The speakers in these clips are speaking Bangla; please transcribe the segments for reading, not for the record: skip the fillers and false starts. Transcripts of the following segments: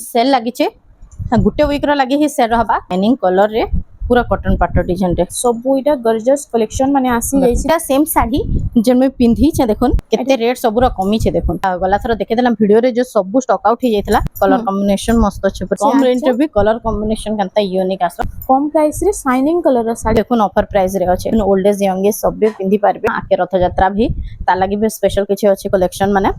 सेल लगी गुटे वीक रो लगी ही सेल हबा लाइनिंग कलर रे पूरा कॉटन पाटो डिजाइन रे सब इटा गॉर्जियस कलेक्शन माने आसी जाई एटा सेम साड़ी जेन में पिंधी छे देखुन केते रेट सब रो कमी छे देखुन गला थरो देखे देला वीडियो रे जो सब स्टॉक आउट ही जाइतला कलर कॉम्बिनेशन मस्त छे कम रेंज रे भी कलर कॉम्बिनेशन कंता यूनिक आसो कम प्राइस रे शाइनिंग कलर रो साड़ी देखुन ऑफर प्राइस रे अछि ओल्ड एज यंग एज सब भी पिंधी पारबे आके रथ यात्रा भी ता लागि भी स्पेशल किछि अछि कलेक्शन माने।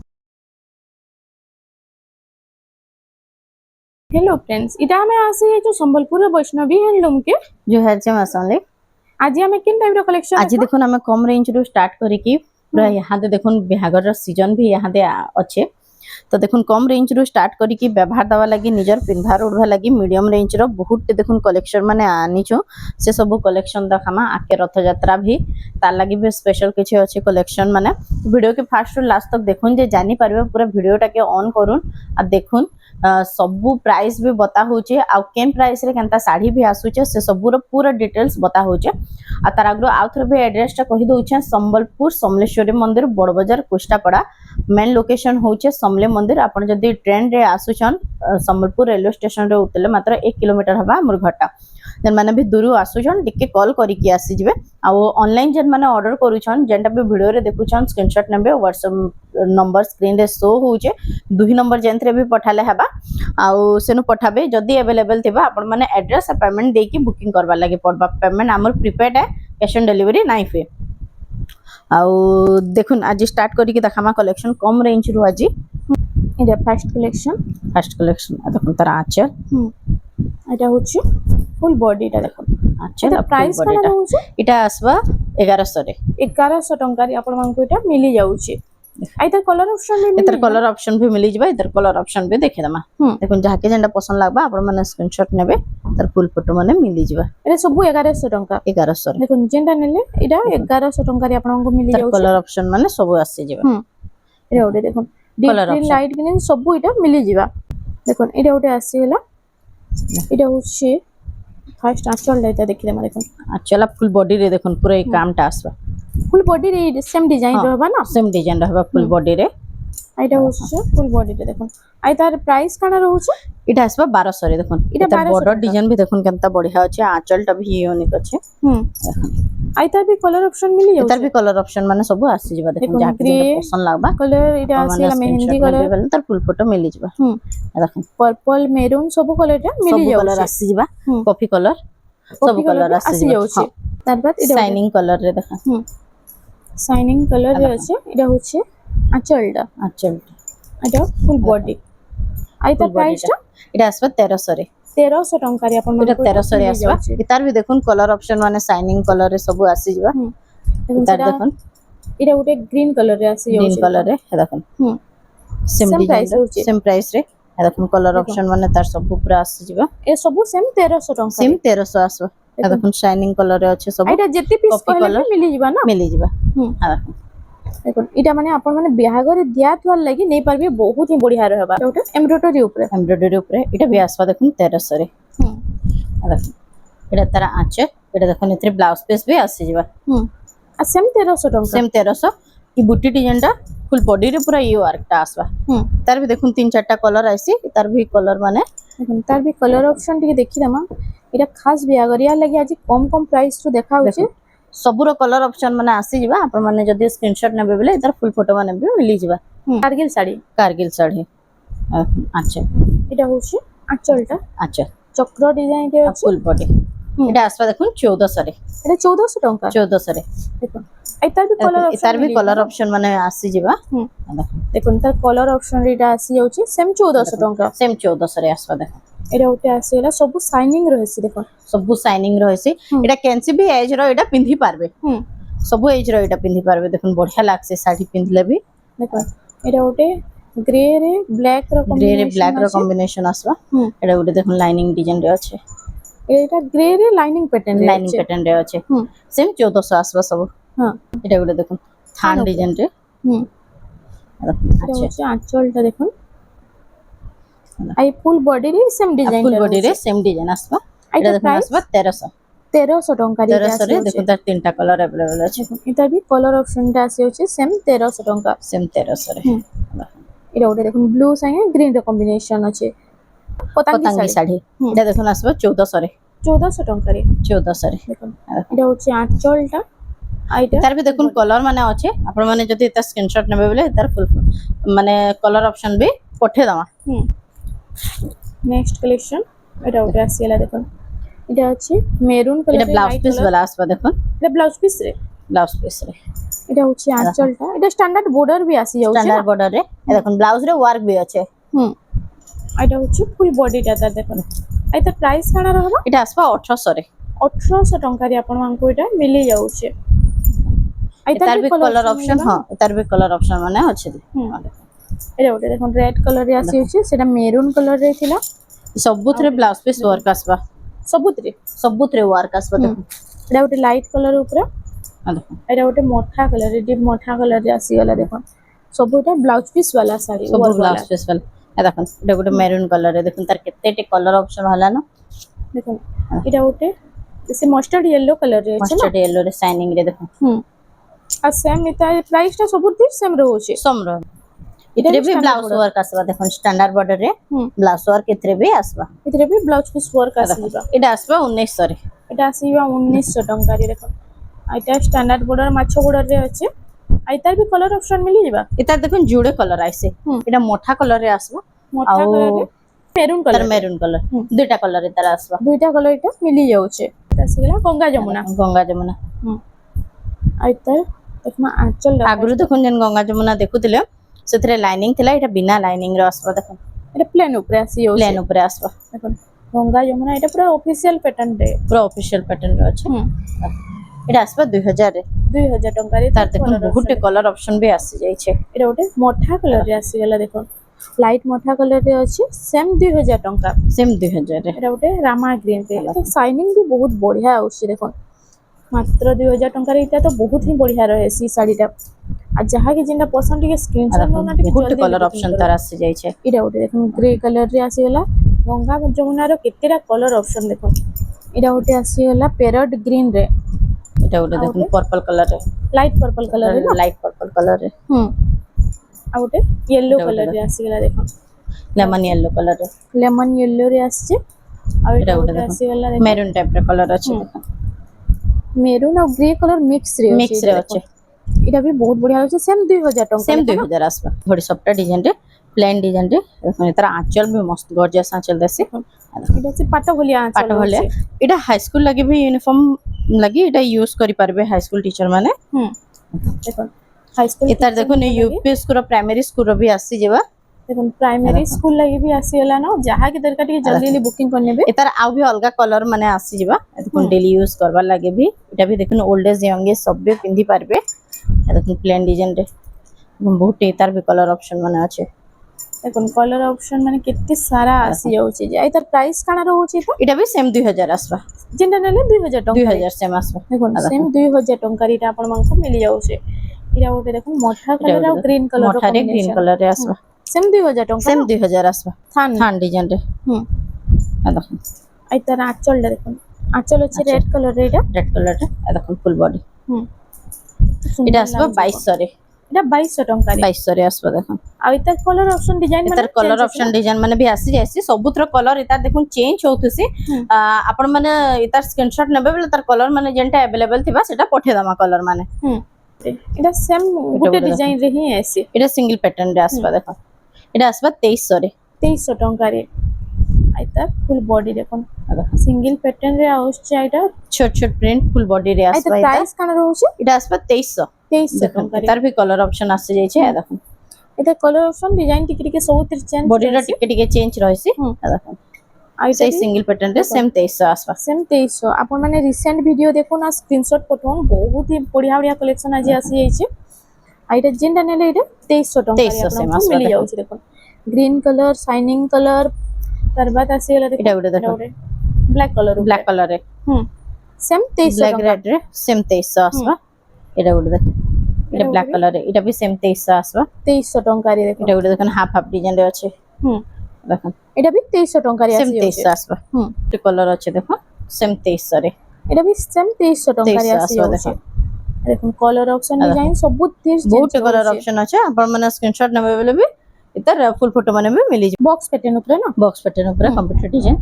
हेलो फ्रेंड्स इटा हमें आसी है जो संबलपुर वैष्णवी हैंडलूम के जो है जे मसले आज हमें किन टाइप रो कलेक्शन आज देखुन हमें कम रेंज रो स्टार्ट करी की पूरा यहाँ दे देखुन बिहागर रो सीजन भी यहाँ दे अच्छे तो देखुन कम रेंज रो स्टार्ट करी की व्यवहार दवा लगी निजर पिंधार उड़वा लगी मीडियम रेंज रो बहुत देखुन कलेक्शन माने आनी छो से सब कलेक्शन देखामा आके रथ यात्रा भी तार लगी भी स्पेशल किछि अछि कलेक्शन माने वीडियो के फर्स्ट टू लास्ट तक देखुन जे जानी परबे पूरा वीडियोटा के ऑन करूँ आ देखुन सबू प्राइस भी बता होचे आ केन प्राइस रे केनता साड़ी भी आसुचे से सबूर पूरा डिटेल्स बता होचे आ तार आगरो आउ थर भी एड्रेस टा कहि दोछे संबलपुर समलेश्वरी मंदिर बड़ बाजार कुष्टापड़ा मेन लोकेशन होचे समले मंदिर आपण जदी ट्रेन रे आसुचन संबलपुर रेलवे स्टेशन रे उतले मात्र 1 किलोमीटर हबा हमर घरटा जन माने भी दूर आसुचन टिके कॉल करी की आसी जिवे आ ऑनलाइन जन माने ऑर्डर करूछन जेंटा भी वीडियो रे देखुछन स्क्रीनशॉट नेबे व्हाट्सएप नंबर स्क्रीन रे शो होचे दुही नंबर जेंथरे भी पठाले हबा आउ सेनु पठाबे जदी अवेलेबल थिबा आपण माने एड्रेस आ पेमेंट देकी बुकिंग करबा लागि पड़बा पेमेंट हमर प्रीपेड है कैश ऑन डिलीवरी नाही फे आउ देखुन आज स्टार्ट करी की देखामा कलेक्शन कम रेंज रु आज इटा फर्स्ट कलेक्शन देखुन तार आचल एटा होची फुल बॉडी टा देखो आचल प्राइस काना होची इटा आसबा 1100 रे 1100 टंका रे आपण मानको इटा मिली जाउची आइतर कलर ऑप्शन भी इतर कलर ऑप्शन भी मिली जबा इतर कलर ऑप्शन भी देखे दमा देखुन जाके जेंडा पसंद लागबा आपण माने स्क्रीनशॉट नेबे तर फुल फोटो माने मिली जबा एरे सब 1100 टंका 1100 देखुन जेंडा नेले इटा 1100 टंका रे आपण को मिली जाउची कलर ऑप्शन माने सब आसी जबा एरे ओडे देखुन डीप लाइट ग्रीन सब इटा मिली जबा देखुन एरे ओडे आसी गेला इटा होची फर्स्ट आंचल लेता देखिले मा देखुन आंचल फुल बॉडी रे देखुन पूरा ए कामटा आसबा फुल बॉडी रे सेम डिजाइन रहबा ना सेम डिजाइन रहबा फुल बॉडी रे आइटा होछ फुल बॉडी रे देखुन आइ तार प्राइस काना रहउछ इटा आसबा 1200 रे देखुन इटा बॉर्डर डिजाइन भी देखुन केनता बढ़िया अछि आंचलटा भी यूनिक अछि आइ तार भी कलर ऑप्शन मिली जाउ तार भी कलर ऑप्शन माने सब आसी जिबा देखुन जाके पसंद लागबा कलर इटा आसीला मेहंदी कलर तार फुल फोटो मिली जिबा देखुन पर्पल मेरून सब कलर टा मिली जाउ कलर आसी जिबा कॉफी कलर सब कलर आसी जाउ तार बाद इटा शाइनिंग कलर रे देखा शाइनिंग कलर रे अछि इटा होछे आंचलटा इटा फुल बॉडी आइ तार प्राइस टा इटा आसबा 1300 रे 1300 टंका रे आपण इटा 1300 रे आसबा इतार भी देखुन कलर ऑप्शन माने शाइनिंग कलर रे सब आसी जिबा इतार देखुन इटा उटे ग्रीन कलर रे आसी ग्रीन कलर रे देखुन सेम प्राइस रे देखुन कलर ऑप्शन माने तार सब पूरा आसी जिबा ए सब सेम 1300 टंका सेम 1300 आसबा देखुन शाइनिंग कलर रे अछि सब एटा जेते पीस कहले मिली जिबा ना मिली जिबा देखुन इटा माने आपण माने बिहागर दिया थवार लागि नै परबे बहुत ही बढ़िया रहबा ओटा एम्ब्रॉयडरी ऊपर इटा भी आसबा देखुन 1300 रे देखुन इटा तारा आंचे इटा देखुन इतरे ब्लाउज पीस भी आसी जिबा आ सेम 1300 टंका सेम 1300 की बूटी डिजाइन टा फुल बॉडी रे पूरा ये वर्क टा आसबा तार भी देखुन तीन चारटा कलर आसी तार भी कलर माने देखुन तार भी कलर ऑप्शन टिके देखि दमा इटा खास बिहागरिया लागि आज कम प्राइस रो देखा होचे सबुरो कलर ऑप्शन माने आसी जिबा आपण माने जदी स्क्रीनशॉट नेबे बेले इधर फुल फोटो माने भी मिली जिबा कारगिल साड़ी अच्छा इटा होची आंचलटा अच्छा चक्र डिजाइन रे अछि फुल बॉडी इटा आसबा देखुन 1400 रे इटा 1400 टंका 1400 रे देखुन इतार भी कलर ऑप्शन माने आसी जिबा देखुन तार कलर ऑप्शन रे इटा आसी जाउची सेम 1400 टंका सेम 1400 रे आसबा देखुन एटा उते आसीला सब शाइनिंग रहसी देखो सब शाइनिंग रहसी एटा कैंसी भी एज रो एटा पिंधी पारबे सब एज रो एटा पिंधी पारबे देखुन बढ़िया लागसे साड़ी पिंधले भी देखो एटा उते ग्रे रे ब्लैक रो कॉम्बिनेशन आसबा एटा उते देखुन लाइनिंग डिजाइन रे अछि एटा ग्रे रे लाइनिंग पैटर्न रे अछि सेम 1400 आसबा सब हां एटा उते देखुन थान डिजाइन रे अच्छा आंचलटा देखुन आई फुल बॉडी रे सेम डिजाइन आसबा एटा देखुन आसबा 1300 टंका रे 1300 रे देखुन तार तीनटा कलर अवेलेबल अछि इता भी कलर ऑप्शन टा आसी होचे सेम 1300 टंका सेम 1300 रे एटा ओटे देखुन ब्लू संगे ग्रीन रे कॉम्बिनेशन अछि ପତାଙ୍ଗୀ ପତାଙ୍ଗୀ ଶାଢ଼ୀ ଶାଢୀ এটা দেখুন আসবে 1400 রে 1400 ଟଙ୍କାରେ 1400 রে দেখুন এটা হচ্ছে আঁচলটা আর এটা তার বি দেখুন কলর মানে আছে আপন মানে যদি এটা স্ক্রিনশট নেবে বলে তার ফুল মানে কলর অপশন বি পঠে দেবা নেক্সট কালেকশন এটা ওটা আসিলা দেখুন এটা হচ্ছে মেরুন এটা কালার ব্লাউজ পিস वाला আসবে দেখুন এটা ব্লাউজ পিস রে ব্লাউজ পিস রে এটা হচ্ছে আঁচলটা এটা স্ট্যান্ডার্ড বর্ডার বি আসি যাচ্ছে স্ট্যান্ডার্ড বর্ডার রে দেখুন ব্লাউজ রে ওয়ার্ক বি আছে এটা হচ্ছে ফুল বডিটা তার দেখুন এটা প্রাইস কাଣା রহবা এটা আসবে 1800 রে 1800 ଟଙ୍କାରେ ଆପଣମାନଙ୍କୁ ଏଇଟା ମିଳି ଯାଉଛି তার বি কলর অপশন হ্যাঁ তার বি কলর অপশন মানে আছে এটা ଗୋଟେ দেখুন ରେଡ୍ କଲର ରେ ଆସି ଅଛି ସେଟା ମେରୁନ୍ କଲର ରେ ଥିଲା ସବୁଥିରେ ବ୍ଲାଉଜ ପିସ୍ ୱାର୍କ ଆସିବା ସବୁଥିରେ ୱାର୍କ ଆସିବା ଦେଖୁন ଏଟା ଗୋଟେ ଲାଇଟ୍ କଲର ଉପରେ ଦେଖୁন ଏଟା ଗୋଟେ ମଠା କଲର ଡିପ ମଠା କଲର ରେ ଆସିଗଲା ଦେଖୁন ସବୁ এটা ব্লাউজ পিস वाला শাড়ি ସବୁ ବ୍ଲାଉଜ ପିସ୍ वाला দেখুন এটা ଗୋଟେ মেরুন কলর রে দেখুন তার কেতেটি কলর অপশন হলা না দেখুন এটা ଗୋଟେ ସେ ମଷ୍ଟର୍ଡ ୟେଲୋ କଲର ରେ ଅଛି ନା মস্টার্ড ইয়েলো রে শাইনিং রে দেখুন আর সেম এটা প্রাইস টা ସବୁଠି সেম ରହୁଛି সমর इतरे भी ब्लाउज वर्क आसबा देखुन स्टैंडर्ड बॉर्डर रे ब्लाउज वर्क इतरे भी आसबा ଏଥିରେ ବି ବ୍ଲାଉଜ ପିସ୍ ୱାର୍କ ଆସିଯିବ ଏଟା आसबा 1900 ରେ এটা ଆସିବା 1900 ଟଙ୍କାରେ ଦେଖ ଏଇଟା ଷ୍ଟାଣ୍ଡାର୍ଡ ବର୍ଡର ମାଛ ବର୍ଡର ରେ ଅଛି ଆଇତାର ବି କଲର ଅପସନ ମିଳିଯିବା इतार देखुन जुड़े कलर आइसे एटा मोठा कलर रे आसबा ମୋଟା କଲର ରେ ମେରୁନ୍ तार କଲର मेरून कलर दुईटा कलर रे तार आसबा ଦୁଇଟା କଲର ଏଇଟା ମିଳି ଯାଉଛି এটা ଆସିଗଲା ଗଙ୍ଗା ଯମୁନା गंगा जमुना ଆଇତାର ଦେଖମା ଆଞ୍ଚଲ आगुरु देखुन जन गंगा जमुना देखुतिले सेथरे लाइनिंग थिला एटा बिना लाइनिंग रे आसबा देखुन এটা প্লেন উপরে আসি যাଉଛି प्लेन ऊपर आसबा দেখুন গঙ্গা যমুনা এটা পুরো অফিশিয়াল প্যাটার্ন রে पूरा ऑफिशियल पैटर्न रे আছে एटा आसबा 2000 रे 2000 ଟଙ୍କାରେ तार देखुन बहुते कलर ऑप्शन भी आसी जाई छे এটা ଗୋଟେ ମୋଠା କଲର ରେ ଆସିଗଲା ଦେଖୁন ଲାଇଟ୍ ମୋଠା କଲର ରେ ଅଛି ସେମ୍ 2000 ଟଙ୍କା सेम 2000 रे এটা ଗୋଟେ ରାମା ଗ୍ରୀନ ରେ ତ ସାଇନିଂ ବି ବହୁତ ବଢିଆ ଆଉଛି ଦେଖୁন ମାତ୍ର 2000 ଟଙ୍କାରେ ଏଇଟା ତ ବହୁତ ହିଁ ବଢିଆ ରହେ ସି ଶାଢୀଟା আর ଯାହାକି ଯେନ୍ଟା ପସନ୍ଦ ଟିକେ ସ୍କ୍ରିନଶଟ ନଉନା ଟିକେ बहुते ଜଲ୍ଦି कलर ऑप्शन तार आसी जाई छे ଏଇଟା ଗୋଟେ ଦେଖୁন ଗ୍ରେ କଲର ରେ ଆସିଗଲା ଗଙ୍ଗା ଯମୁନାର କେତେଟା କଲର ଅପସନ ଦେଖୁନ ଏଇଟା ଗୋଟେ ଆସିଗଲା ପ୍ୟାରଟ ଗ୍ରୀନ ରେ एटा गोटे देखुन पर्पल कलर रे ଲାଇଟ୍ ପର୍ପଲ କଲର ରେ ନା लाइट पर्पल कलर रे ଆଉ ଗୋଟେ ୟେଲୋ କଲର ରେ ଆସିଗଲା ଦେଖୁନ लेमन येलो कलर रे ଲେମନ ୟେଲୋ ରେ ଆସିଛି ଆଉ ଏଇଟା ଏଇଟା ଗୋଟେ ଗୋଟେ ଦେଖୁନ। ଆସିଗଲା ଦେଖୁନ मेरून टाइप रे कलर अछि देखुन ମେରୁନ ଆଉ ଗ୍ରେ କଲର ମିକ୍ସ ରେ मिक्स रे अछि এটা ବି ବହୁତ ବଢିଆ ଅଛି ସେମ୍ 2000 ଟଙ୍କା सेम 2000 आसबा थोड़ी सबटा डिजाइन रे प्लेन डिजाइन रे देखुन तार आंचल भी मस्त गॉर्जियस आंचल देसी এটা হচ্ছে পাଟ ভলিয়া पाट भले एटा हाई स्कूल लगे भी यूनिफॉर्म लगी एटा यूज करि पारबे हाई स्कूल टीचर माने দেখুন হাই স্কুল एतार देखुन यूपी स्कूल प्राइमरी स्कूल रो भी आसी जेबा দেখুন প্রাইমারি স্কুল লাগি भी ଆସିଗଲା ନା ଯାହା କି ଦରକାର ଟିକେ ଜଲ୍ଦି ଜଲ୍ଦି ବୁକିଂ କରିନେବେ एतार आउ भी अलगा कलर माने आसी जेबा देखुन डेली यूज करबा लागे भी एटा भी देखुन ओल्ड एज यंग एज सब भी पिंदी पारबे देखुन प्लेन डिजाइन रे बहुत एतार भी कलर ऑप्शन माने আছে দেখুন কলর অপশন মানে কেতে সারা আসি যাଉଛି যে এটার প্রাইস কানা রହୁଛି তো एटा भी सेम 2000 आसबा যেটা নেলে 2000 টଙ୍କା 2000 सेम आसबा দেখুন সেম 2000 টঙ্কার এটা আপন মানকু মিলি যাଉଛି এটা ଗୋଟେ দেখুন মঠা কলর আর গ্রিন কলর मोठारे ग्रीन कलर रे आसबा সেম 2000 টଙ୍କା सेम 2000 आसबा থান थान डिजाइन रे देखुन এটার আঁচলটা দেখুন আঁচল হচ্ছে রেড কলর রে এটা रेड कलर रे देखुन फुल बॉडी एटा आसबा 2200 रे এটা 2200 টঙ্কারে 2200 रे आसबा देखुन আর এটা কলর অপশন ডিজাইন মানে एतार कलर ऑप्शन डिजाइन माने भी आसी जायसी सबुत्र कलर एतार देखुन चेंज होतसी आपण माने एतार स्क्रीनशॉट नेबे बेले तार कलर माने जेंटा अवेलेबल थिबा सेटा पठे दमा कलर माने এটা সেম গুটে ডিজাইন রে হি আছে एटा सिंगल पैटर्न रे आसबा देखो एटा आसबा 2300 रे 2300 ଟଙ୍କାରେ এটা ফুল বডি দেখুন সিঙ্গেল প্যাটার্ন রে আউছে এটা छोट छोट प्रिंट फुल बॉडी रे এটা आसबा প্রাইস কানা রହୁছে एटा आसबा 2300 2300 देखो ଟଙ୍କାରେ तार भी कलर ऑप्शन आसी जाय छे देखो এটা কলর অপশন ডিজাইন টিকে টিকে সব तिर চেঞ্জ बॉडी रा टिके टिके चेंज रहसी देखो আর से सिंगल पैटर्न रे सेम 2300 आसबा সেম 2300 আপন মানে রিসেন্ট ভিডিও দেখুন আর স্ক্রিনশট পঠাউন বহুত হি বঢ়িয়া বঢ়িয়া কালেকশন আজি আসি যাইছে আর এটা যেটা নেলে এটা 2300 টঙ্কারে 2300 সেম আপনাদের আসবা মিলি যাଉଛି দেখুন গ্রিন কলর শাইনিং কলর তার বাদ আসিগলা দেখুন এটা গুড়ে দেখো ব্ল্যাক কলর ब्लैक कलर रे সেম 2300 ब्लैक টঙ্কা रेड रे सेम 2300 आसबा एटा गुड़े देखो एटा ब्लैक कलर रे एटा भी सेम 2300 आसबा 2300 টঙ্কারে দেখুন एटा गुड़े देखो हाफ हाफ डिजाइन रे আছে देखो এটা भी 2300 টঙ্কারে सेम আসি যাচ্ছে 2300 आसबा तो कलर আছে देखो सेम 2300 रे এটা भी সেম 2300 টঙ্কারে 2300 আসি আসবা যাচ্ছে দেখুন কলর অপশন ডিজাইন সব तिर बहुत कलर ऑप्शन আছে आपण माने स्क्रीनशॉट नेबे बेले भी এটার ফুল ফটো মানে ବି ମିଳିଯିବ বক্স প্যাটার্ন উপরে না বক্স প্যাটার্ন ଉପରେ কম্পিউটার ডিজাইন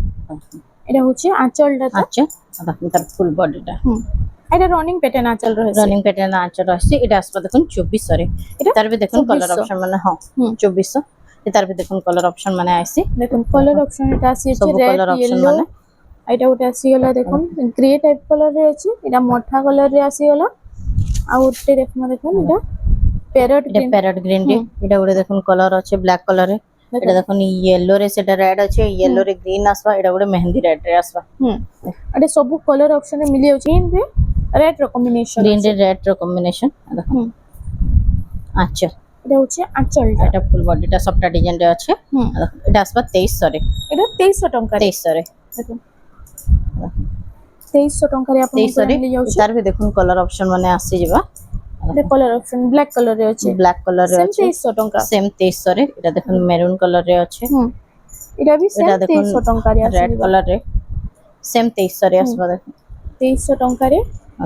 এটা হচ্ছে আঁচলটা তো আচ্ছা দেখুন তার ফুল বডিটা এটা রনিং প্যাটার্ন আঁচল রয়েছে রনিং প্যাটার্ন আঁচল আসছে এটা আসবে দেখুন 2400 রে এটা তার भी দেখুন কলর 2400 অপশন মানে হ্যাঁ 2400 তার भी দেখুন কলর অপশন মানে আইছি দেখুন কলর অপশন এটা আসছে ସବୁ রেড କଲର option ইয়েলো ମାନେ এটা ଗୋଟେ ଆସିଗଲା ଦେଖୁନ୍ ଗ୍ରେ ଟାଇପ କଲର ରେ ଅଛି এটা ମଠା କଲର ରେ ଆସିଗଲା ଆଉ ଗୋଟେ ଦେଖୁନ ଦେଖୁନ୍ এটা প্যারট এটা গ্রিন প্যারট গ্রিন রে এটা ଗୋଟେ দেখুন কলর আছে ব্ল্যাক কলর রে এটা দেখুন ইয়েলো রে সেটা রেড আছে ইয়েলো রে গ্রিন আসবা এটা ଗୋଟେ মেহেন্দি রেড রে আসবা এটা ସବୁ କଲର ଅପସନ ରେ ମିଳି ଯାଉଛି ଗ୍ରୀନ ରେ ରେଡ୍ ର କମ୍ବିନେସନ গ্রিন রে রেড ର কম্বিনেশন দেখুন আচ্ছা এটা হচ্ছে আঁচলটা এটা ফুল বডিটা সবটা ডিজাইন রে আছে এটা আসবা 2300 রে এটা 2300 ଟଙ୍କାରେ 2300 রে দেখুন 2300 ଟଙ୍କାରେ ଆପଣଙ୍କୁ 2300 ରେ ମିଳି ଯାଉଛି ତାର ବି ଦେଖୁন କଲର ଅପସନ ମାନେ ଆସି ଯିବା এটা কলর অপশন ব্ল্যাক কলর রে ଅଛି ব্ল্যাক কলর রে সেম আছে 2300 ଟଙ୍କା সেম 2300 রে এটা দেখুন মেরুন কলর রে আছে এটা ବି সেম এটা দেখুন 2300 ଟଙ୍କାରେ রেড ଆସିବ কলর রে সেম 2300 রে আসবা দেখুন 2300 ଟଙ୍କାରେ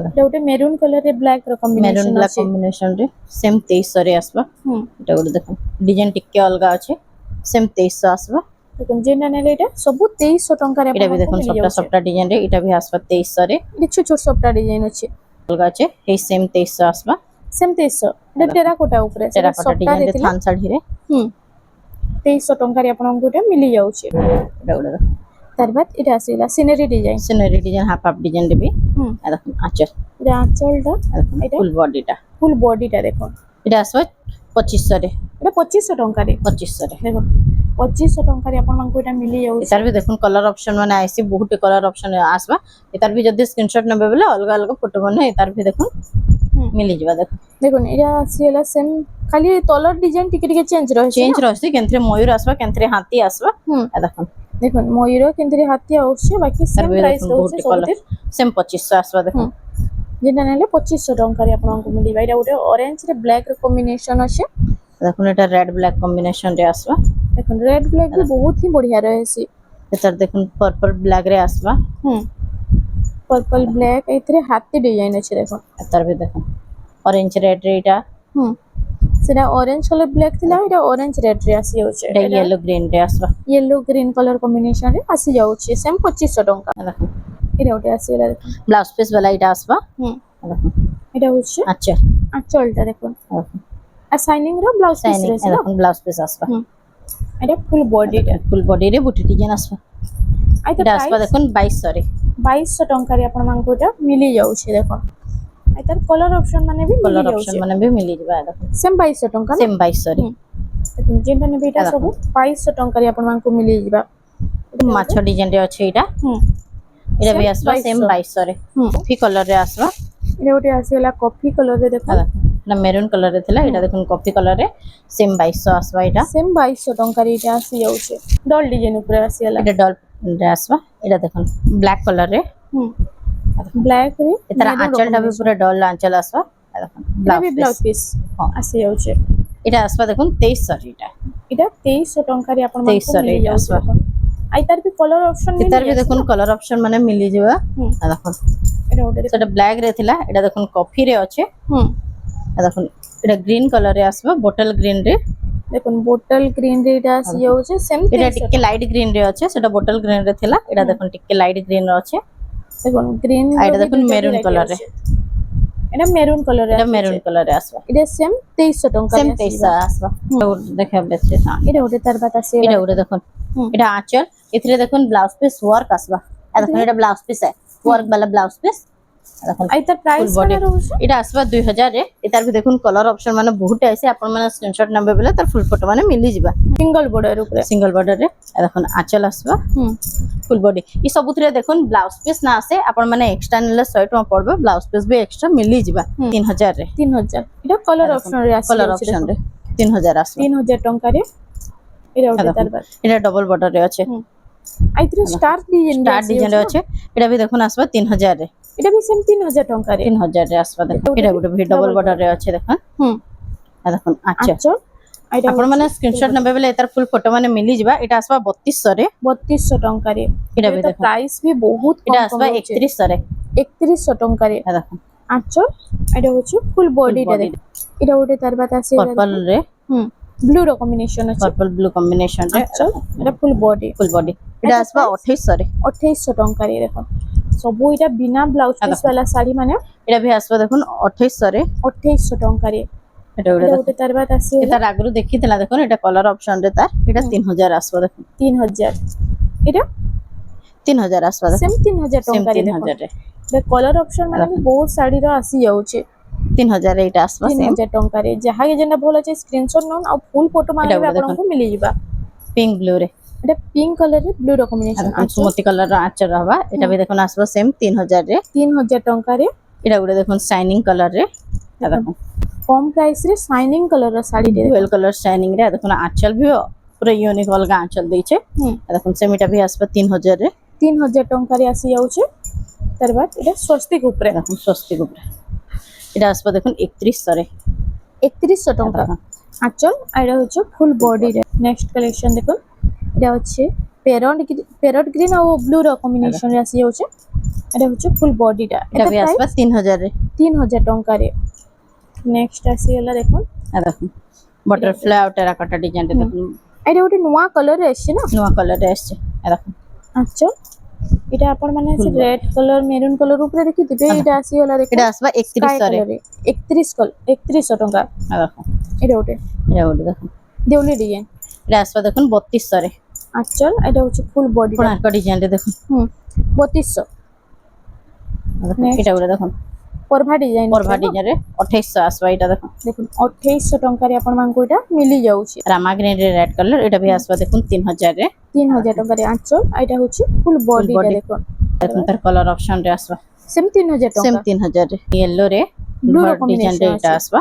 এটা ଗୋଟେ মেরুন কলর রে ব্ল্যাক ର মেরুন কম্বিনেସନ ব্ল্যাক ଅଛି কম্বিনেশন রে সেম 2300 রে আসবা এটা ଗୋଟେ দেখুন ডিজাইন টিকে অলগা আছে সেম 2300 আসবা দেখুন যেটা নেলে এটা ସବୁ 2300 ଟଙ୍କାରେ এটা भी ଆପଣଙ୍କୁ দেখুন ମିଳି সবটা ଯାଉଛି সবটা ডিজাইন রে এটা भी আসবা 2300 রে এটা ছোট ছোট সবটা ডিজাইন ଅଛି অলগা আছে এই সেম 2300 আসবা সেম 2300 এটা টেরাকোটা ଉପରେ ସେଟା টেরাকোটা ସପ୍ତାହରେ ডিজাইন রে ଥିଲା থান শাড়ি রে 2300 ଟଙ୍କାରେ ଆପଣଙ୍କୁ এটা ମିଳି ଯାଉଛି এটা ଗୋଟେ তার বাদ এটা আসিলা scenery design scenery design half half design রে भी দেখুন আচ্ছা এটা আঁচলটা এটা ফুল বডিটা ফুল বডিটা দেখুন এটা আসবা 2500 রে এটা 2500 ଟଙ୍କାରେ 2500 রে দেখুন 2500 ଟଙ୍କାରେ ଆପଣଙ୍କୁ এটা মিলি যাଉଛି এটার भी দেখুন কলর অপশন মানে আইসি বহুত কলর অপশন আসবা এটার भी যদি স্ক্রিনশট নেবে বলে অলগা অলগা ফটো মানে এটার भी দেখুন মিলি যাবা দেখুন দেখুন এটা আসিলা সেম খালি তলর ডিজাইন টিকে টিকে চেঞ্জ রয়েছে চেঞ্জ রয়েছে কেন্দ্রে ময়ূর আসবা কেন্দ্রে হাতি আসবা দেখুন দেখুন ময়ূর কিন্তু হাতি আসছে বাকি তার সেম भी প্রাইস দেখুন বহুত রয়েছে কলর ସବୁଥିରେ সেম 2500 আসবা দেখুন যেটা নেলে 2500 ଟଙ୍କାରେ ଆପଣଙ୍କୁ ମିଳିବ এটা ଗୋଟେ অরেঞ্জ রে ব্ল্যাক ର কম্বিনেশন আছে দেখুন এটা রেড ব্ল্যাক কম্বিনেশন রে আসবা দেখুন রেড ব্ল্যাক भी बहुत ही बढ़िया রয়েছে এটার দেখুন পার্পল ব্ল্যাক রে আসবা पर्पल ब्लैक এতে হাতি ডিজাইন আছে দেখুন এটার भी দেখুন অরেঞ্জ রেড রে এটা সেটা অরেঞ্জ কালার ব্ল্যাক ଥିଲା এটা অরেঞ্জ রেড রে আসি যাচ্ছে এটা ইয়েলো গ্রিন রে আসবা येलो ग्रीन कलर कॉम्बिनेशन রে আসি যাচ্ছে সেম 2500 ଟଙ୍କା দেখুন এটা ওটা আসিলা দেখুন ব্লাউজ পিস वाला এটা আসবা দেখুন এটা হচ্ছে আচ্ছা আঁচলটা দেখুন দেখুন আর শাইনিং র ব্লাউজ পিস শাইনিং রয়েছে দেখুন ব্লাউজ পিস আসবা এটা ফুল বডিটা ফুল বডি রে বুটি ডিজাইন আসবা এটা আসবা দেখুন 2200 রে 2200 ଟଙ୍କାରେ ଆପଣମାନଙ୍କୁ এটা মিলি যাଉଛି দেখুন আর তার কলর অপশন মানে भी মিলি কলর যাଉଛି অপশন মানে भी মিলি যাবা দেখুন সেম 2200 ଟଙ୍କା না সেম 2200 রে দেখুন যেটা নেবে এটা ସବୁ 2200 ଟଙ୍କାରେ ଆପଣମାନଙ୍କୁ মিলি ଯିବା মাছ ডিজাইন রে আছে এটা এটা भी আসবা সেম 2200 রে কফি কলর রে আসবা এটা ওটা আসিলা কফি কলর রে দেখুন না মেরুন কলর রে থিলা এটা দেখুন কফি কলর রে সেম 2200 আসবা এটা সেম 2200 ଟଙ୍କାରେ এটা আসি যাଉଛି ডল ডিজাইন উপরে আসিলা এটা ডল রে আসবা এটা দেখুন ব্ল্যাক কলর রে ব্ল্যাক রে এটার আঁচলটা भी পুরো ডল আঁচল আসবা দেখুন ব্লাউজ পিস আসি যাଉଛି এটা আসবা দেখুন 2300 রে এটা 2300 ଟଙ୍କାରେ ଆପଣମାନଙ୍କୁ 2300 ରେ ମିଳି ଯାଉଛି আসবা আই তার भी কলর অপশন এটার भी দেখুন কলর অপশন মানে মিলি যাবা দেখুন এটা ওটা সেটা ব্ল্যাক রে থিলা এটা দেখুন কফি রে আছে দেখুন এটা গ্রিন কলর রে আসবা বটল গ্রিন রে দেখুন বোটল গ্রিন রে এটা আসি যাଉଛି সেম এটা টিকে লাইট গ্রিন রে আছে সেটা বটল গ্রিন রে থিলা এটা দেখুন টিকে লাইট গ্রিন রে আছে দেখুন গ্রিন আর এটা দেখুন মেরুন কলর রে এটা মেরুন কলর রে এটা মেরুন কলর রে আসবা এটা সেম 2300 ଟଙ୍କା সেম 2300 আসবা দেখা বেছে হ্যাঁ এটা ওটা তার বাদ আসি এটা ওরে দেখুন এটা আঁচল এথিরে দেখুন ব্লাউজ পিস ওয়ার্ক আসবা দেখুন এটা ব্লাউজ পিস ওয়ার্ক वाला ব্লাউজ পিস দেখুন আই তার প্রাইস full body। কত রয়েছে এটা আসবা 2000 রে এটার भी দেখুন কলর অপশন মানে বহুত আছে আপন মানে স্ক্রিনশট নেবে বলে তার ফুল ফটো মানে মিলি যাবা সিঙ্গল বর্ডার উপরে সিঙ্গল বর্ডার রে দেখুন আঁচল আসবা ফুল বডি এই সবুথরে দেখুন ব্লাউজ পিস না আসে আপন মানে এক্সট্রা নিলে 100 টাকা পড়বে ব্লাউজ পিস भी এক্সট্রা মিলি যাবা 3000 রে 3000 এটা কলর অপশন রে আসি কলর অপশন রে 3000 আসবা 3000 ଟଙ୍କାରେ এটা ওটা তার বাদ এটা ডবল বর্ডার রে আছে আই তার স্টার ডিজাইন স্টার ডিজাইন রে আছে এটা भी দেখুন আসবা 3000 রে এটা भी সেম 3000 ଟଙ୍କାରେ 3000 রে আসবা দেখুন এটা ଗୋଟେ भी ডবল বর্ডার রে আছে দেখুন দেখুন আচ্ছা আচ্ছা এটা আপন মানে স্ক্রিনশট নেবে বলে এটার ফুল ফটো মানে মিলি যাবা এটা আসবা 3200 রে 3200 ଟଙ୍କାରେ এটা भी এটা দেখুন প্রাইস भी বহুত এটা কম আসবা 3100 রে 3100 ଟଙ୍କାରେ দেখুন আচ্ছা এটা হচ্ছে ফুল বডিটা body। দেখুন এটা ওটা তার বাদ আসি পার্পল রে ব্লু র কম্বিনেশন আছে पर्पल ब्लू कॉम्बिनेशन रे আচ্ছা এটা ফুল বডি फुल बॉडी এটা আসবা 2800 রে 2800 টঙ্কারে দেখুন সবু এটা বিনা ব্লাউজ পিস দেখুন। वाला শাড়ি মানে এটা ভি আসবা দেখুন 2800 রে 2800 টঙ্কারে এটা এটা উড়ে ଗୋଟେ তার বাদ আসি এটা আগରୁ ଦେଖିଥିଲା দেখুন এটা কলর অপশন রে তার এটা 3000 আসবা দেখুন 3000 এটা 3000 আসবা দেখুন সেম 3000 সেম টঙ্কারে দেখুন 3000 রে এটা কলর অপশন মানে দেখুন। বহুত শাড়ির আসি যাଉଛି 3000 রে এটা আসবা সেম 3000 ଟଙ୍କାରେ ଯାହା କି ଯେନ୍ଟା ଭଲ ଅଛି ସ୍କ୍ରିନଶଟ ନଉନ ଆଉ ଫୁଲ ଫଟୋ ଏଇଟା ମାରିବେ ଗୋଟେ ଆପଣଙ୍କୁ ମିଳିଯିବା पिंक ब्लू रे এটা পিঙ্ক কলରରେ ব্লু ର কম্বিনেশন দেখুন সুমতি কলর র আঁচল হবা এটা ভি দেখুন আসবা সেম 3000 রে 3000 ଟଙ୍କାରେ এটা উড়ে দেখুন শাইনিং কলর রে এটা দেখুন কম প্রাইস রে শাইনিং কলর ର ଶାଢୀ ଟେ ডুয়েল কলর শাইনিং রে দেখুন আঁচল ভি পুরা यूनिक अलगा आंचल ଦେଇଛେ দেখুন সেমিটা ভি আসবা 3000 রে 3000 ଟଙ୍କାରେ ଆସି ଯାଉଛି ତାର ବାଦ এটা ସ୍ୱସ୍ତିକ ଉପରେ দেখুন স্বস্তিক উপরে এটা আসবা দেখুন 3100 রে 3100 ଟଙ୍କା দেখুন আঁচল আর এটা হচ্ছে ফুল বডি রে নেক্সট কালেকশন দেখুন এটা হচ্ছে প্যারট গ্রিন আর ব্লু র কম্বিনেশন রে আসি যাଉଛି এটা হচ্ছে ফুল বডিটা এটা ভি আসবা 3000 রে 3000 ଟଙ୍କାରେ নেক্সট আসি গলা দেখুন দেখুন বটরফ্লাই আর টেরাকোটা ডিজাইন রে দেখুন এটা ଗୋଟେ ନୂଆ କଲର ରେ ଆସିଛି ନା নয়া কলর রে আসছে দেখুন আচ্ছা এটা আপন মানে Full body. Red colour maroon colour উপরে দেখিଥିବେ এটা আসি গলা দেখুন এটা আসবা 3100 রে 3100 ଟଙ୍କା দেখুন এটা ଗୋଟେ এটা ওটা দেখুন দেউলি ডিজাইন এটা আসবা দেখুন 3200 রে আঁচল এটা হচ্ছে ফুল বডি কোণার্ক ডিজাইন রে দেখুন 3200 দেখুন, Next. এটা ওটা দেখুন পরভা ডিজাইন পরভা ডিজাইন রে 2800 আসবা এটা দেখুন দেখুন 2800 ଟଙ୍କାରେ ଆପଣ ମାନଙ୍କୁ এটা মিলি যাଉଛି রামা গ্রিন রে রেড কলর এটা ভি আসবা দেখুন 3000 রে 3000 ଟଙ୍କାରେ ଆঁଚল এটা হচ্ছে ফুল বডিটা body. দেখুন দেখুন তার কলর অপশন রে আসবা সেম 3000 সেম ଟଙ୍କା 3000 রে ইয়েলো রে Blue র ডিজাইন রে combination এটা আছে। আসবা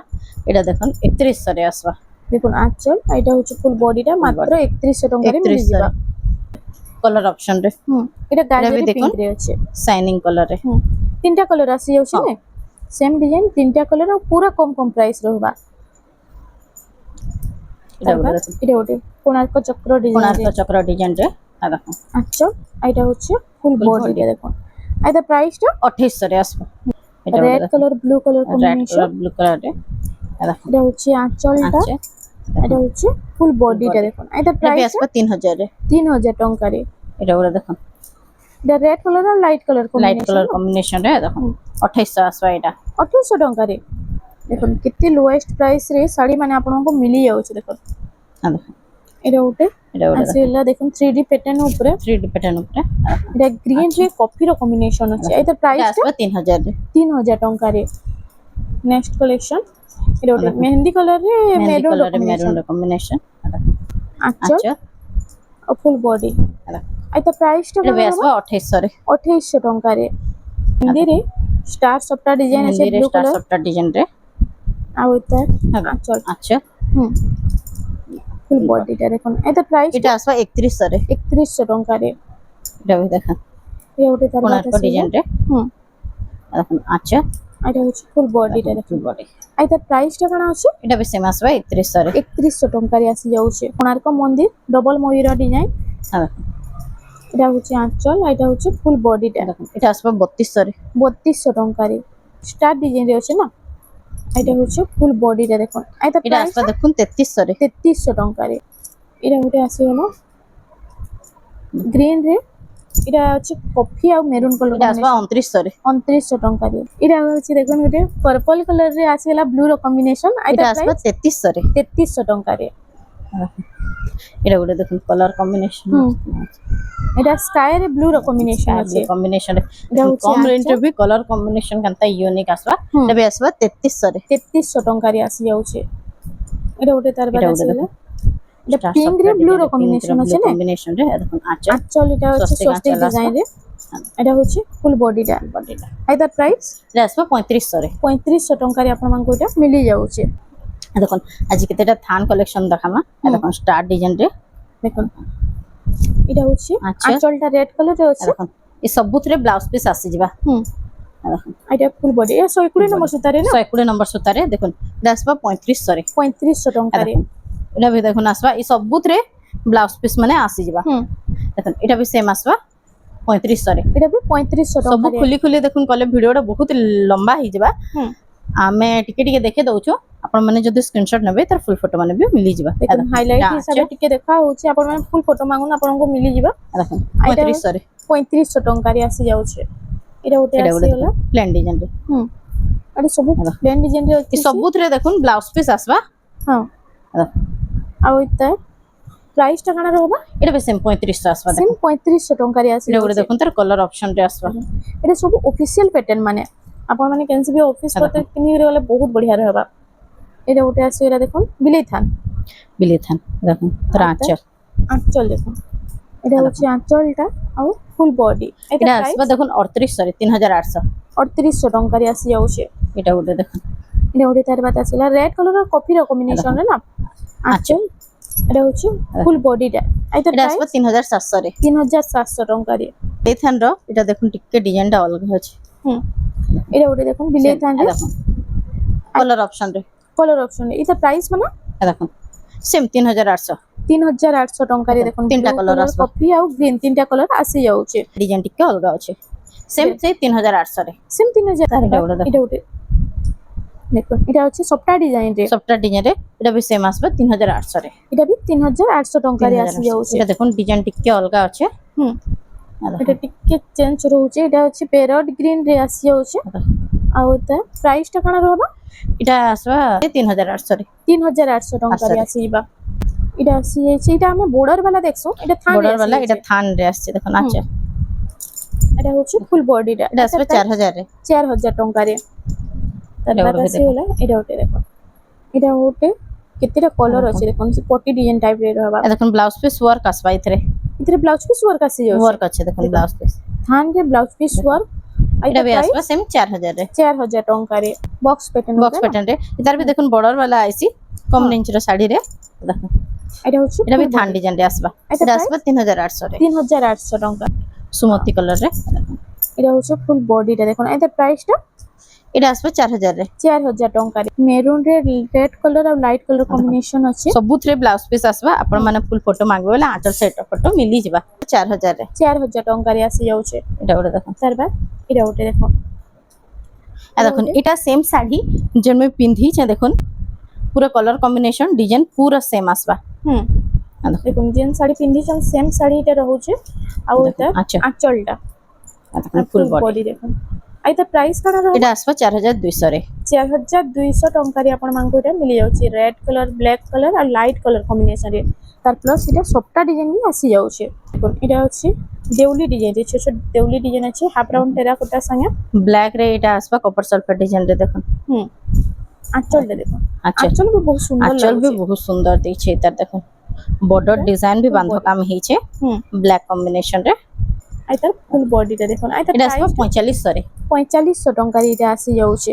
এটা দেখুন 3100 রে আসবা দেখুন আঁচল এটা হচ্ছে ফুল বডিটা মাত্র 3100 ଟଙ୍କାରେ 3100 মিলিଯିবা রে কলর অপশন রে এটা এটা ବି গাজরি দেখুন। পিঙ্ক রে আছে শাইনিং কলর রে তিনটা কলর আসি যাଉଛି না সেম ডিজাইন তিনটা কলর আর পুরা কম কম প্রাইস রহবা এটা ওটা দেখুন এটা ওটে কোণার্ক চক্র ডিজাইন কোণার্ক চক্র ডিজাইন রে দেখুন আচ্ছা এটা হচ্ছে ফুল Full বডি body। দেখুন এটা প্রাইসটা 2800 রে আসবা এটা ওটা রেড দেখুন colour blue colour red combination colour blue colour রে দেখুন এটা হচ্ছে আঁচলটা আছে এটা হচ্ছে ফুল বডিটা body। দেখুন এটা এটা ভি প্রাইস আসবা 3000 রে 3000 ଟଙ୍କାରେ এটা ওটা দেখুন এটা রেড কালার আর light colour light combination colour combination রে দেখুন 2800 আসবা এটা 2800 ଟଙ୍କାରେ দেখুন কেতে লোয়েস্ট প্রাইস রে শাড়ি মানে ଆପଣଙ୍କୁ মিলি যাଉଛି দেখুন দেখুন এটা ওটে এটা ওটা দেখুন আসিলা দেখুন 3D প্যাটার্ন উপরে 3D প্যাটার্ন উপরে এটা গ্রিন রে কফি র কম্বিনেশন আছে এটা এটা প্রাইসটা আসবা 3000 রে 3000 ଟଙ୍କାରେ নেক্সট কালেকশন এটা ওটে দেখুন। মেহেন্দি কালার রে মেহেন্দি মেরুন কালার রে কম্বিনেশন মেরুন কম্বিনেশন আচ্ছা আচ্ছা আর ফুল বডি এটা প্রাইসটা এটা ভি আসবা 2800 রে 2800 ଟଙ୍କାରେ ହିନ୍ଦୀରେ ଷ୍ଟାର ସପ୍ଟା ଡିଜାଇନ ଅଛି মেহেন্দি রে blue star colour software design রে ଆଉ ଏଟା হ্যাঁ। ଆଞ୍ଚଳ আচ্ছা ফুল বডিটা দেখুন এটা প্রাইস এটা আসবা 3100 রে 3100 ଟଙ୍କାରେ এটা ভি দেখুন ଏ ଗୋଟେ ତାର কোণার্ক ডিজাইন রে দেখুন আচ্ছা এটা হচ্ছে ফুল বডিটা দেখুন ফুল বডি এটা প্রাইসটা কোন আছে এটা ভি সেম আসবা 3100 রে 3100 ଟଙ୍କାରେ আসি যাচ্ছে কোଣାର୍କ মন্দির ডবল ময়ূর ডিজাইন হ্যাঁ এটা হচ্ছে আঁচল এটা হচ্ছে ফুল বডিটা দেখুন এটা আসবা 3200 রে 3200 ଟଙ୍କାରେ ଷ୍ଟାର ডিজাইন রে আছে না এটা হচ্ছে ফুল বডিটা দেখুন এটা এটা প্রাইস আসবা দেখুন 3300 রে 3300 ଟଙ୍କାରେ এটা ଗୋଟେ ଆସିଗଲା ଗ୍ରୀନ ରେ এটা হচ্ছে কফি আর মেরুন কলর এটা আসবা 2900 রে 2900 ଟଙ୍କାରେ এটা হচ্ছে দেখুন ଗୋଟେ পর্পল কলর রে ଆସିଗଲା ব্লু র কম্বিনেশন এটা এটা আসবা 3300 রে 3300 ଟଙ୍କାରେ এটা ওটা দেখুন কালার কম্বিনেশন এটা স্কাই রে ব্লু র কম্বিনেশন আছে কম্বিনেশন এটা হচ্ছে কম রেঞ্জ আঁচল। রে V colour combination Kanta unique আসবা হুম। এটা ভি আসবা 3300 রে 3300 ଟଙ୍କାରେ আসি যাচ্ছে এটা ଗୋଟେ তার বাদ এটা ওটা ଆସିଗଲା দেখুন এটা পিঙ্ক রে ব্লু র কম্বিনেশন আছে না কম্বিনেশন রে দেখুন আচ্ছা আঁচল এটা হচ্ছে স্বস্তিক স্বস্তিক আঁচল ডিজাইন রে এটা হচ্ছে ফুল বডিটা বডিটা এটা প্রাইস এটা আসবা 3500 রে 3500 ଟଙ୍କାରେ ଆପଣମାନଙ୍କୁ এটা মিলি যাচ্ছে দেখুন আজ কেতেটা থান কালেকশন দেখামা দেখুন স্টার ডিজাইন রে দেখুন এটা হচ্ছে আচ্ছা। আঁচলটা রেড কালার রে আছে দেখুন এই সবুথরে ব্লাউজ পিস আসি যা হুম দেখুন এটা ফুল বডি এ 120 নম্বর সুতারে না 120 নম্বর সুতারে দেখুন এটা আসবা 3500 রে 3500 ଟଙ୍କାରେ দেখুন এটা ভি দেখুন আসবা এই সবুথরে ব্লাউজ পিস মানে আসি যা হুম দেখুন এটা ভি সেম আসবা 3500 রে এটা ବି 3500 ସବୁ ଟଙ୍କାରେ ଖୋଲି ଖୋଲି ଦେଖୁନ୍ କଲେ ଭିଡିଓଟା ବହୁତ ଲମ୍ବା ହେଇଯିବା ହୁଁ ଆମେ ଟିକେ ଟିକେ ଦେଖେ ଦଉଛୁ ଆପଣ ମାନେ ଯଦି ସ୍କ୍ରିନଶଟ ନେବେ ତାର ଫୁଲ ଫଟୋ ମାନେ ବି ମିଳି ଯିବା দেখুন হাইলাইট হিসাবে ଟିକେ ଦେଖା ହଉଛି ଆପଣ ମାନେ ফুল ফটো মাগুন ଆପଣଙ୍କୁ মিলি ଯିବ দেখুন ଏଇଟା 3500 ରେ 3500 ଟଙ୍କାରେ ଆସି ଯାଉଛି ଏଇଟା ଗୋଟେ ଏଟା ଗୋଟେ ଆସିଗଲା ପ୍ଲେନ୍ ଡିଜାଇନ ରେ ଏଟା ସବୁ ପ୍ଲେନ୍ ଡିଜାଇନ ରେ ଏ ଅଛି ସବୁଥିରେ ଦେଖୁନ ବ୍ଲାଉଜ ପିସ୍ আসবা ହଁ ଆଉ ଏଟା ପ୍ରାଇସ୍ ଟା କାଣା ରହିବ এটা ବି ସେମ୍ 3500 আসবা ସେମ୍ ଦେଖୁন 3500 ଟଙ୍କାରେ ଆସି এটা ଗୋଟେ ଯାଉଛି ଦେଖୁন ତାର କଲର ଅପସନ ରେ আসবা এটা ସବୁ অফিসিয়াল প্যাটার্ন মানে আপন মানে কেনসি বি অফিস করতে কিনি গলে বহুত বঢ়িয়া रहबा এটা উঠে আসছে এটা দেখুন বিলেই থান বিলি থান দেখুন তার আঁচল আঁচল দেখুন এটা হচ্ছে আঁচলটা আর ফুল বডি এটা এটা প্রাইস আসবা দেখুন 3800 রে 3800 3800 টঙ্কারে আসি যাচ্ছে এটা ଗୋଟେ দেখুন এটা উঠে তার বাদ আসিলা রেড কালার আর কফির কম্বিনেশন রে না আঁচল এটা হচ্ছে ফুল বডিটা এটা এটা আসবা 3700 রে 3700 টঙ্কারে এই থান র এটা দেখুন টিকে ডিজাইনটা অলগা আছে এটা উঠে দেখুন বিলেই থান রে দেখুন কলর অপশন রে কলর অপশন এটা প্রাইস মানে দেখুন সেম 3800 3800 ଟଙ୍କାରେ ଦେଖନ୍ତୁ ତିନିଟା colour ଆସିବ। କଫି ଆଉ ଗ୍ରୀନ ତିନିଟା କଲର ଆସି ଯାଉଛି ডিজাইন টিকে অলগা আছে সেম সেই 3800 রে ସେମ୍ 3000 এটা ଗୋଟେ ଦେଖ। এটা ଗୋଟେ দেখুন এটা হচ্ছে সবটা ডিজাইন রে সবটা ডিজাইন রে এটা ବି সেম আসবে 3800 রে এটা ବି 3800 ଟଙ୍କାରେ ଆସି 3800 ଯାଉଛି এটা দেখুন ডিজাইন টিকে অলগা আছে হুম এটা ଟିକେ ଚେଞ୍ଜ ରହୁଛି এটা হচ্ছে প্যারট গ্রিন রে ଆସି ଯାଉଛି ଆଉ এটা ପ୍ରାଇସ୍ ଟା କାଣା ରହିବ এটা আসবা 3800 রে 3800 ଟଙ୍କାରେ ଆସିବା এটা আসি যাচ্ছে এটা আমি বর্ডার वाला দেখছো এটা থান বর্ডার वाला এটা থান রে আসছে দেখুন আচ্ছা এটা হচ্ছে ফুল বডিটা এটা আসবে 4000 রে 4000 ଟଙ୍କାରେ তার এটা বাদ ଗୋଟେ ଆସିଗଲା এটা ଗୋଟେ ଦେଖ এটা ଗୋଟେ କେତେଟା କଲର ଅଛି ଦେଖନ୍ତୁ ସେ ପଟି ଡିଜାଇନ ଟାଇପ ରେ ରହିବା ଏ ଦେଖୁন ব্লাউজ পিস ওয়ার্ক আসবা এଥିରେ ଏଥିରେ ବ୍ଲାଉଜ ପିସ୍ ୱାର୍କ ଆସି ଯାଉଛି ওয়ার্ক আছে দেখুন ব্লাউজ পিস ଥାନ ରେ ବ୍ଲାଉଜ ପିସ୍ ୱାର୍କ এটা ବି আসবা সেম 4000 রে 4000 ଟଙ୍କାରେ ବକ୍ସ ପ୍ୟାଟର୍ନ বক্স প্যাটার্ন রে এটার भी দেখুন বর্ডার वाला আইছি কম রেঞ্জ র শাড়ি রে দেখুন এটা হচ্ছে এটা भी থান ডিজাইন রে আসবা এটা এটা আসবা 3800 রে 3800 ଟଙ୍କା সুমতি কালার রে এটা হচ্ছে ফুল বডিটা দেখুন এটার প্রাইসটা এটা আসবে 4000 রে 4000 ଟଙ୍କାରେ মেরুন রে রেড কলর আর লাইট কলর কম্বিনেশন আছে ସବୁଥିରେ ବ୍ଲାଉଜ ପିସ୍ ଆସିବା ଆପଣ ମାନେ ଫୁଲ ଫଟୋ ମାଗିବେ ବୋଲେ ଆଞ୍ଚଳ ସେଟ ଫଟୋ ମିଳିଯିବା 4000 ରେ 4000 ଟଙ୍କାରେ ଆସି ଯାଉଛି এটা ଗୋଟେ দেখুন ତାର ବାଦ এটা ଗୋଟେ ଦେଖ आ देखुन এটা সেম শাড়ি যেন আমি পিন্ধি ছে দেখুন পুরো কলর কম্বিনেশন ডিজাইন পুরো সেম আসবা হুম आ देखुन দেখুন যেন শাড়ি পিন্ধিছন সেম শাড়ি এটা রହୁଛି ଆଉ এটা আচ্ছা আঁচলটা आ देखुन ফুল বডি বডি দেখুন এটা প্রাইস কাଣା ରହିବ এটা আসবা 4200 রে 4200 ଟଙ୍କାରେ ଆପଣ ମାନଙ୍କୁ এটা ମିଳି ଯାଉଛି ରେଡ୍ କଲର ବ୍ଲାକ୍ କଲର ଆଉ ଲାଇଟ୍ କଲର କମ୍ବିନେସନ ରେ ତାର ପ୍ଲସ୍ এটা সবটা ডিজাইন ବି ଆସି ଯାଉଛି দেখুন এটা হচ্ছে দেউলি ডিজাইন ছোট ছোট দেউলি ডিজাইন আছে হাফ রাউন্ড টেরাকোটা সঙ্গে ব্ল্যাক রে এটা আসবা কপার সালফেট ডিজাইন রে দেখুন হুম আঁচলটা দেখুন আঁচল আঁচল भी बहुत সুন্দর আঁচল भी লাগুছে বহুত সুন্দর দিছে এটার দেখুন বর্ডার ডিজাইন भी বান্ধ কাম হইছে হুম ব্ল্যাক কম্বিনেশন রে আইতার ফুল বডিটা দেখুন আইতার এটা আসবা 4500 রে 4500 ଟଙ୍କାରେ এটা আসি যাଉଛି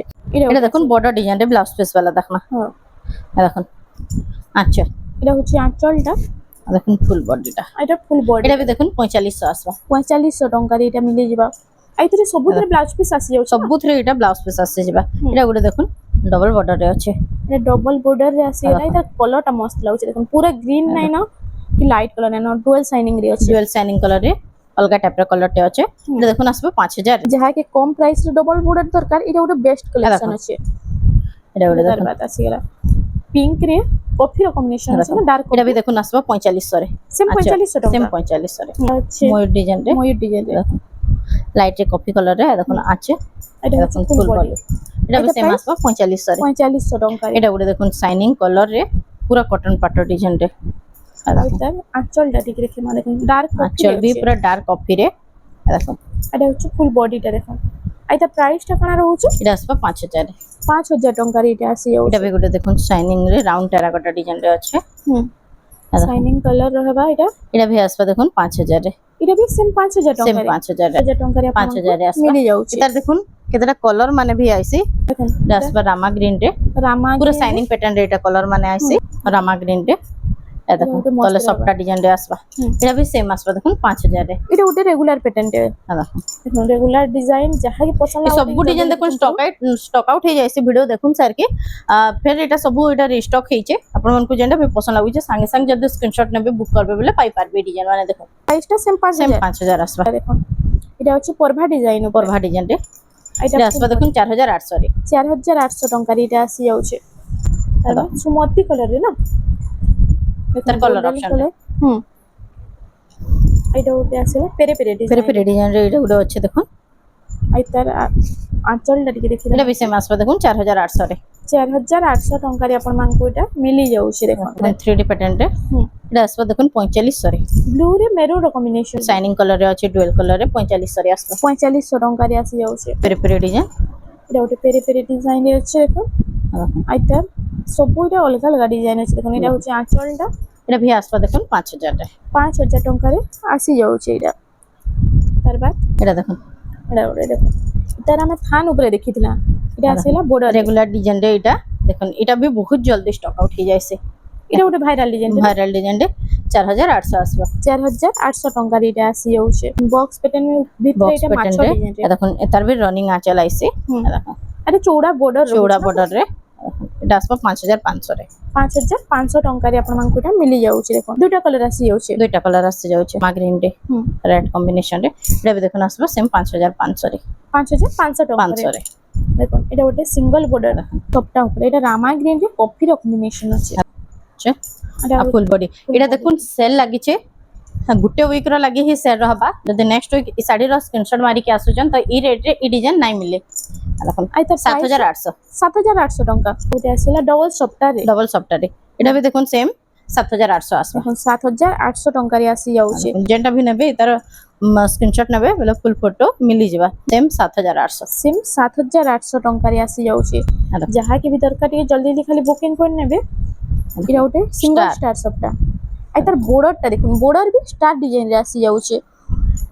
এটা দেখুন বর্ডার ডিজাইন রে ব্লাউজ পিস वाला দেখনা হ্যাঁ এ দেখুন আচ্ছা এটা হচ্ছে আঁচলটা দেখুন ফুল বডিটা এটা ফুল বডি এটা भी দেখুন 4500 আসবা 4500 ଟଙ୍କାରେ এটা মিলি ଯିବା আইতরে ସବୁଥିରେ ব্লাউজ পিস আসি যাଉଛି ସବୁଥିରେ ଏଇଟା ବ୍ଲାଉଜ ପିସ୍ ଆସିଛି ଯିବା ଏଇଟା ଗୋଟେ ଦେଖୁন ଡବଲ ବର୍ଡର ରେ ଅଛି এটা ডবল বর্ডার রে আসি এটা এটা কলরটা মস্ত লাগুছে দেখুন পুরা গ্রিন নাই না কি লাইট কলর নাই না ডুয়াল শাইনিং রে আছে ডুয়াল শাইনিং কলর রে অলগা টাইপ ର কলর ଟେ ଅଛି এটা দেখুন আসবে 5000 যাহা কি কম প্রাইস রে ডবল বর্ডার দরকার এটা ଗୋଟେ বেস্ট কালেকশন আছে এটা ଗୋଟେ তার দেখুন বাদ আসি গলা পিঙ্ক রে কফি র কম্বিনেশন আছে না ডার্ক এটা भी দেখুন আসবে 4500 রে সেম 4500 সেম টাকা 4500 রে আছে ময়ূর ডিজাইন রে ময়ূর ডিজাইন রে দেখুন লাইট রে কফি কলর রে দেখুন আছে এটা দেখুন হচ্ছে ফুল ফুল বডি বডি এটা भी এটা সেম আসবে 4500 রে 4500 ଟଙ୍କା রে এটা ଗୋଟେ দেখুন শাইনিং কলর রে পুরা কটন পাটর ডিজাইন রে তার আঁচলটা ঠিক রেখে মানে দেখুন ডার্ক কফি আঁচল भी পুরা ডার্ক কফি রে দেখুন এটা হচ্ছে ফুল বডিটা দেখুন আইতা প্রাইসটা কানা রହୁଛି এটা আসবে 5000 রে 5000 ଟଙ୍କାରେ এটা আসি যাଉଛି এটা भी ଗୋଟେ দেখুন শাইনিং রে রাউন্ড টেরাকোটা ডিজাইন রে আছে হুম শাইনিং কলর रहबा এটা এটা भी আসবে দেখুন 5000 রে এটা ବି সেম 5000 সেম ଟଙ୍କାରେ 5000 রে 5000 ଟଙ୍କାରେ 5000 রে ଆପଣଙ୍କୁ আসবে ମିଳି ଯାଉଛି এটার দেখুন কেতটা কলর মানে भी আইছি দেখুন এটা আসবে রামা গ্রিন রে রামা পুরো শাইনিং প্যাটার্ন রে এটা কলর মানে আইছি রামা গ্রিন রে এটা দেখুন ଗୋଟେ ମସ୍ତ তলে সবটা ডিজাইন রে আসবা এটা भी সেম আসবে দেখুন 5000 রে এটা ଗୋଟେ রেগুলার প্যাটার্ন রে এটা দেখুন দেখুন রেগুলার ডিজাইন যাହା কি পছন্ଦ এই সবু ডিজাইন দেখুন স্টক আউট হয়ে যাইছে ভিডিও দেখুন স্যার কি ফের এটা সবু এটা রিস্টক হইছে আপন মানকু যেটা भी পছন্দ লাগুছে সঙ্গে সঙ্গে যদি স্ক্রিনশট নেবে বুক করবে বলে পাই পারবে ডিজাইন মানে দেখুন প্রাইসটা সেম সেম 5000 5000 আসবা দেখুন এটা হচ্ছে পরভা ডিজাইন উপর পরভা ডিজাইন রে এটা আসবা দেখুন 4800 রে 4800 টঙ্কার এটা আসি যাচ্ছে তারপর সুমতি কালার রে না তার কলর অপশন হুম এটা ওতে আসলে পেরে পেরে ফেরে ডিজাইন ফেরে ডিজাইন রে এটা গুলো আছে দেখুন আই তার আঁচলটা ଟିକେ দেখি এটা বিসেম আসবা দেখুন 4800 রে 4800 ଟଙ୍କାରେ ଆପଣ ମାନଙ୍କୁ এটা মিলি যাଉଛି দেখନ୍ତୁ 3D প্যাটার্ন রে হুম এটা আসবা দেখুন 4500 রে ব্লু রে মেরুন কম্বিনেশন শাইনিং কলর রে আছে ডুয়াল কলর রে 4500 রে আসবা 4500 ଟଙ୍କାରେ ଆସି ଯାଉଛି ফেরে ফেরে ডিজাইন এটা ଗୋଟେ পেরে পেরে ডিজাইন রে ଅଛି দেখুন আই তার ସବୁ এটা ଅଲଗା ଅଲଗା ডিজাইন ଅଛି দেখুন এটা হচ্ছে আঁচলটা এটা ভি আসবা দেখুন 5000 রে 5000 ଟଙ୍କାରେ ଆସି ଯାଉଛି এটা তার বাদ এটা দেখুন এটা ଗୋଟେ দেখুন তার ଆମେ থান উপরে দেখিଥିଲା এটা আসিলা বর্ডর রেগুলার ডিজাইন রে এটা দেখুন এটা ভি বহুত জলদি স্টক আউট হই যাইছে এটা ଗୋଟେ ভাইরাল ডিজাইন ভাইরাল ডিজাইন রে 4800 আসবা 4800 ଟଙ୍କାରେ এটা আসি যাଉଛି বক্স প্যাটার্ন ভিতরে বক্স এটা মাছ প্যাটার্ন রে ডিজাইন এটা দেখুন এটার ভি রানিং আঁচল আইছে হুম। দেখুন আরে চৌড়া বর্ডর চৌড়া বর্ডর রে এটা আসবা 5500 রে 5500 ଟଙ୍କାରେ ଆପଣମାନଙ୍କୁ ଏଟା ମିଳି ଯାଉଛି ଦେଖନ୍ତୁ ଦୁଇଟା କଲର ଆସି ଯାଉଛି দুইটা কালার আসছে যাচ্ছে মা গ্রিন রে হুম রেড কম্বিনেশন রে এটা ভি দেখুন আসবা সেম 5500 রে 5500 ଟଙ୍କାରେ 500 রে দেখুন এটা ଗୋଟେ ସିଙ୍ଗଲ বর্ডর টপটা উপরে এটা রামা গ্রিন রে কফির কম্বিনেশন আছে আচ্ছা এটা আর ফুল বডি এটা দেখুন সেল লাগিছে গুটে উইক র লাগি হি সেল রহবা যদি নেক্সট উইক ই শাড়ি র স্ক্রিনশট মারি কি আসুচন তো ই রেট রে ই ডিজাইন নাই মিলে দেখুন আই তার 7800 7800 ଟଙ୍କା এটা আসলে ডবল সফটটা রে ডবল সফটরে এটা ভি দেখুন সেম 7800 আসবা দেখুন 7800 ଟଙ୍କାରେ ଆସି ଯାଉଛି যেটা ভি নেবে তার স্ক্রিনশট নেবে বলে ফুল ফটো মিলি যাবা সেম 7800 সিম 7800 ଟଙ୍କାରେ ଆସି ଯାଉଛି ଯାହା କି ବି ଦରକାର ଟିକେ জলদি জলদি খালি বুকিং করে নেবে এটা ଗୋଟେ সিঙ্গল স্টার সফটটা আই তার বর্ডরটা দেখুন বর্ডর বি স্টার ডিজাইন রে আসি যাଉଛି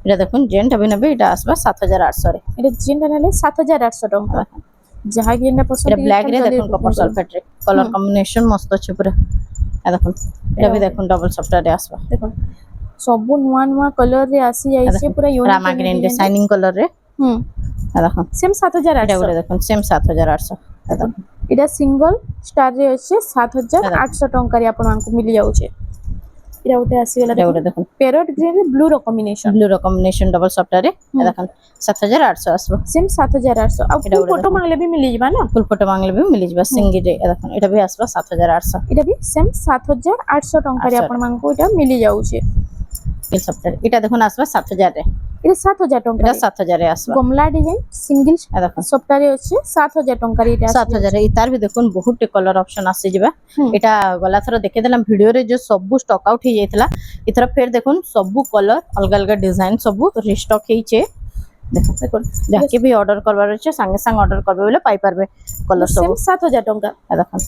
এটা দেখুন যেটা ভি নেবে এটা আসবা 7800 রে এটা যেটা নেলে 7800 ଟଙ୍କା ଯାହା କି ଏଟା ପସନ୍ଦ এটা ব্ল্যাক রে দেখুন কপার সালফেট রে কালার কম্বিনেশন মস্ত আছে পুরা দেখুন এটা ভি দেখুন ডবল সফটরে আসবা দেখুন ସବୁ ନୂଆ ନୂଆ କଲର ରେ ଆସି ଯାଇଛି ପୁରା রামা গ্রিন রে শাইনিং কলর রে হুম দেখুন সেম এটা 7800 গুলো দেখুন সেম 7800 দেখুন এটা সিঙ্গল স্টার রে ଅଛି 7800 ଟଙ୍କାରେ ଆପଣଙ୍କୁ ମିଳି ଯାଉଛି এটা ଗୋଟେ ଆସିଗଲା এটা গুলো দেখুন প্যারট গ্রিন রে ব্লু ର কম্বিনেশন ব্লু র কম্বিনেশন ডবল সফটরে দেখুন 7800 আসবা সেম 7800 ଆଉ এটা ଗୋଟେ ଫଟୋ ମାଗଲେ ବି ମିଳିଯିବା ନା ফুল ফটো মাংলে ভি মিলি যাবা সিঙ্গি রে দেখুন এটা ভি আসবা 7800 এটা ବି ସେମ୍ 7800 ଟଙ୍କାରେ ଆପଣଙ୍କୁ এটা ମିଳି ଯାଉଛି এই সফটরে এটা দেখুন আসবা 7000 রে এটা 7000 ଟଙ୍କା এটা 7000 রে আসবা গমলা ডিজাইন সিঙ্গল দেখুন সফটরে ଅଛି 7000 ଟଙ୍କାରେ এটা 7000 রে তার ভি দেখুন বহুত কলর অপশন আসছে যাবা হুম। এটা গলা থর দেখে দিলাম ভিডিও রে যে সবু স্টক আউট হই যাইতলা এথর ফের দেখুন সবু কলর অলগা অলগা ডিজাইন সবু রিস্টক হইছে দেখুন দেখুন যাকে ভি অর্ডার করবার আছে সঙ্গে সঙ্গে অর্ডার করবে বলে পাই পারবে কলর সবু সেম 7000 ଟଙ୍କା দেখুন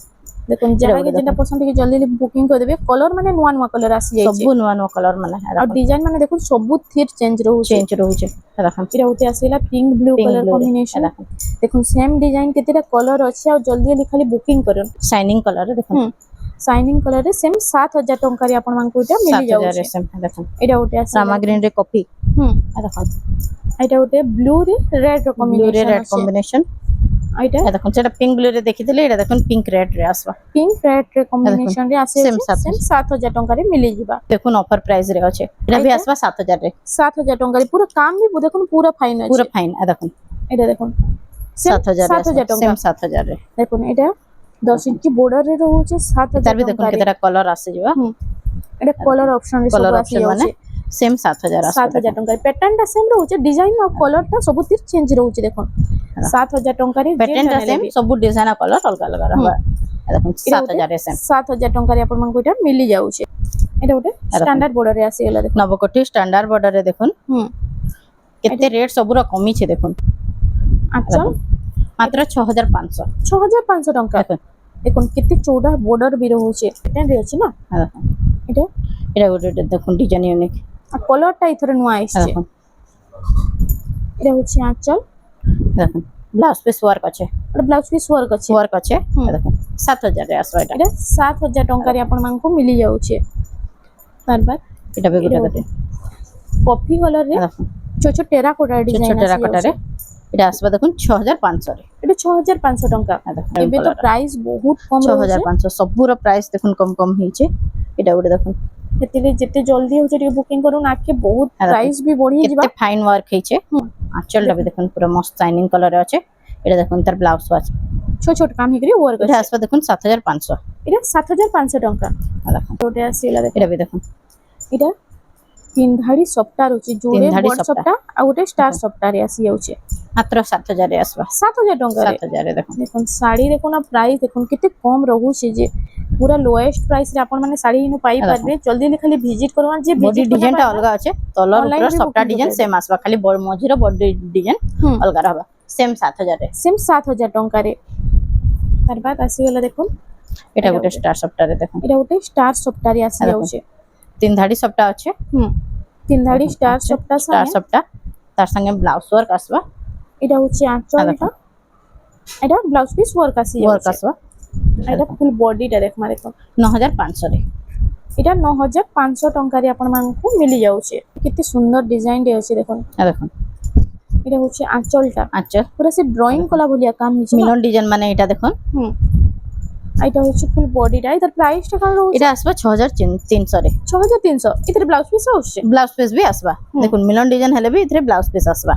দেখুন যাହା କି যেটা পছন্দ ଟିକେ জলদি বুকিং করে দেবে কলর মানে নূয়া নূয়া কলর আসি যাইছে সবু নূয়া নূয়া কলর মানে আর ডিজাইন মানে দেখুন সবু থির চেঞ্জ রହୁଛି চেঞ্জ রହୁছে দেখুন এটা হতে আসিলা pink blue Pink colour blue রে, কম্বিনেশন দেখুন দেখুন সেম ডিজাইন কেতেটা কলর ଅଛି ଆଉ জলদি জলদি খালি বুকিং করুন শাইনিং কলর দেখুন শাইনিং কলর রে সেম 7000 ଟଙ୍କାରେ ଆପଣଙ୍କୁ এটা মিলি 7000 রে যাଉଛି সেম দেখুন এটা হতে আসিলা রামা গ্রিন রে কপি হুম দেখুন এটা হতে ব্লু রে রেড র ব্লু রে কম্বিনেশন রেড আছে কম্বিনেশন এটা দেখুন সেটা পিঙ্ক ব্লু রে দেখিଥିଲେ এটা দেখুন পিঙ্ক রেড রে আসবা পিঙ্ক রেড রে কম্বিনেশন রে আসে Same সেম 7000 ଟଙ୍କାରେ ମିଳି ଯିବା দেখুন অফার প্রাইস রে আছে এটা ভি এইটা? আসবা 7000 রে 7000 ଟଙ୍କାରେ পুরো কাম ବି দেখুন পুরো ফাইন আছে পুরো ফাইন দেখুন এটা দেখুন সেম 7000 ଟଙ୍କା সেম 7000 রে দেখুন এটা 10 ইঞ্চি বর্ডর রে রହୁଛି 7000 তার ভি দেখুন ଟଙ୍କାରେ কেতেটা কলর আসে যাবা এটা কলর অপশন রে কলর সব আসি অপশন মানে যাଉଛି সেম 7000 আসবে 7000 ଟଙ୍କାରେ ପ୍ୟାଟର୍ନଟା ସେମ୍ ରହୁଛି ଡିଜାଇନ ଆଉ କଲରଟା ସବୁ ଥିର ଚେଞ୍ଜ ରହୁଛି ଦେଖୁন 7000 ଟଙ୍କାରେ প্যাটার্নটা সেম সবু ডিজাইন আর কলর অলগা অলগা রহবা দেখুন 7000 রে সেম 7000 ଟଙ୍କାରେ ଆପଣଙ୍କୁ এটা মিলি যাଉଛି এটা ଗୋଟେ স্ট্যান্ডার্ড বর্ডর রে আসি গলা দেখুন নবকোটি স্ট্যান্ডার্ড বর্ডর রে দেখুন হুম কেতে রেট সবুর কমিছে দেখুন আচ্ছা মাত্র 6500 6500 ଟଙ୍କା দেখুন দেখুন কেতে চৌড়া বর্ডর ବି রହୁଛି প্যাটার্ন রে ଅଛି না দেখুন এটা এটা ଗୋଟେ দেখুন ডিজাইন ইউনিক আর কলরটা এথরে নয়া আসছে দেখুন এটা হচ্ছে আঁচল দেখুন ব্লাউজ পিস ওয়ার্ক আছে এটা ব্লাউজ পিস ওয়ার্ক আছে ওয়ার্ক আছে দেখুন 7000 রে আসবে এটা এটা 7000 ଟଙ୍କାରେ ଆପଣଙ୍କୁ ମିଳି ଯାଉଛି তারপর এটা বেগুটা দেখুন কফি কালার রে দেখুন ছোট ছোট টেরাকোটা ডিজাইন ছোট টেরাকোটা রে এটা আসবে দেখুন 6500 রে এটা 6500 ଟଙ୍କା দেখুন ଏବେ ତ ପ୍ରାଇସ୍ ବହୁତ କମ ରହୁଛି 6500 ସବୁର ପ୍ରାଇସ୍ ଦେଖୁন কম কম ହେଇছে এটা ଗୋଟେ দেখুন ସେଥିରେ ଯେତେ ଜଲ୍ଦି ହଉଛି ଟିକେ ବୁକିଂ କରୁନ ଆଖେ ବହୁତ ଦେଖୁন। ପ୍ରାଇସ୍ ବି ବଢି ଯିବା କେତେ ଫାଇନ ୱାର୍କ ହେଇছে आंचलटा भी देखुन पूरा मस्त शाइनिंग कलर रे अछि एटा देखुन तार ब्लाउज वाच छोट छोट काम हिकरी वर्क एटा अछि आसबा देखुन 7500 एटा 7500 टंका देखुन गोटे आसीला देख एटा भी देखुन एटा पिंधाड़ी सप्ताह रहुची जोड़े पिंधाड़ी बड़ सप्ता। सप्ताह आ गोटे स्टार देखो। सप्ताह रे आसी जाउचे मात्र 7000 रे आसबा 7000 टंका रे 7000 रे देखुन देखुन साड़ी देखुन आ प्राइस देखुन केते कम रहूची जे पूरा लोएस्ट प्राइस रे अपन माने साड़ी इनु पाई देखो। पारबे जल्दी खाली विजिट करवा जे बॉडी विजिट डिजाइन टा अलगा अछि तलर Online ऊपर भी सबटा booking डिजाइन करते सेम आसबा खाली मझिरो बॉडी डिजाइन अलगा रहबा सेम 7000 रे सेम 7000 टंका रे तार बाद आसी गला देखुन एटा गोटे स्टार सप्ताह रे देखुन एटा गोटे स्टार सप्ताह रे आसी देखो। जाउचे तीन धाड़ी सप्ताह अछि तीन धाड़ी स्टार सप्ताह स्टार संगे सप्ताह तार संगे ब्लाउज वर्क आसबा एटा होची आंचलटा एटा ब्लाउज पीस वर्क आसी वर्क जाउचे आसबा एटा फुल बॉडी टा देखमा देखो 9500 रे एटा 9500 टंका रे आपण मानकु मिली जाउचे कितनी सुंदर डिजाइन रे अछि देखो देखुन एटा होची आंचलटा आंचल पूरा से ड्राइंग कला भलिया काम हिचे मिलन डिजाइन माने एटा देखुन एटा होची फुल बॉडी टा इधर प्राइस टा का रहउचे एटा आसबा 6300 रे 6300 इधर ब्लाउज पीस होउचे ब्लाउज पीस भी आसबा देखुन मिलन डिजाइन हेले भी इथरे ब्लाउज पीस आसबा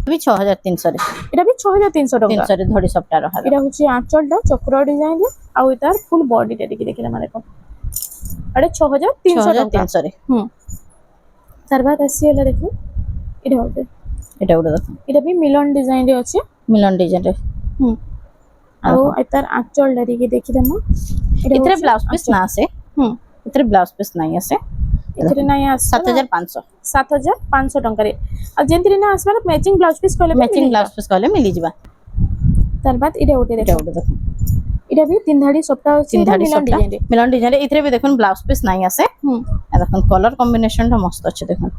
भी 6300 रे एटा भी 6300 टंका 300 रे धड़ी सप्ताह रहा एटा होची आंचलटा चक्र डिजाइन रे आ इधर फुल बॉडी टा देखि देखिला माने को एटा 6300 टंका 6300 रे तार बाद आसी होला देखो एटा होते एटा गोटे देखुन एटा भी मिलन डिजाइन रे अछि मिलन डिजाइन रे ଆଉ ଏତାର ଆଞ୍ଚଳ ଡରିକି ଦେଖିଦେମା इथरे ब्लाउज पीस ना आसे इथरे ब्लाउज पीस नहीं आसे ଏଥିରେ ନାହିଁ ଆସ 7500 7500 ଟଙ୍କାରେ ଆଉ ଯେନ୍ତିରେ ନା ଆସିବାର ମ୍ୟାଚିଂ ବ୍ଲାଉଜ ପିସ୍ କହିଲେ मैचिंग ब्लाउज पीस कहले मिली जिबा ତାର ବାଦ ଏଇଟା ଗୋଟେ एटा ଦେଖ गोटे देखुन ଏଇଟା ବି ତିନ ଧାଡି ସପ୍ତାହ ଅଛି तीन ଏଇଟା धाड़ी ମିଲନ सप्ताह ଡିଜାଇନରେ मिलन डिजाइन रे इथरे भी देखुन ब्लाउज पीस नहीं आसे आ देखुन कलर कॉम्बिनेशन टा मस्त अछि देखुन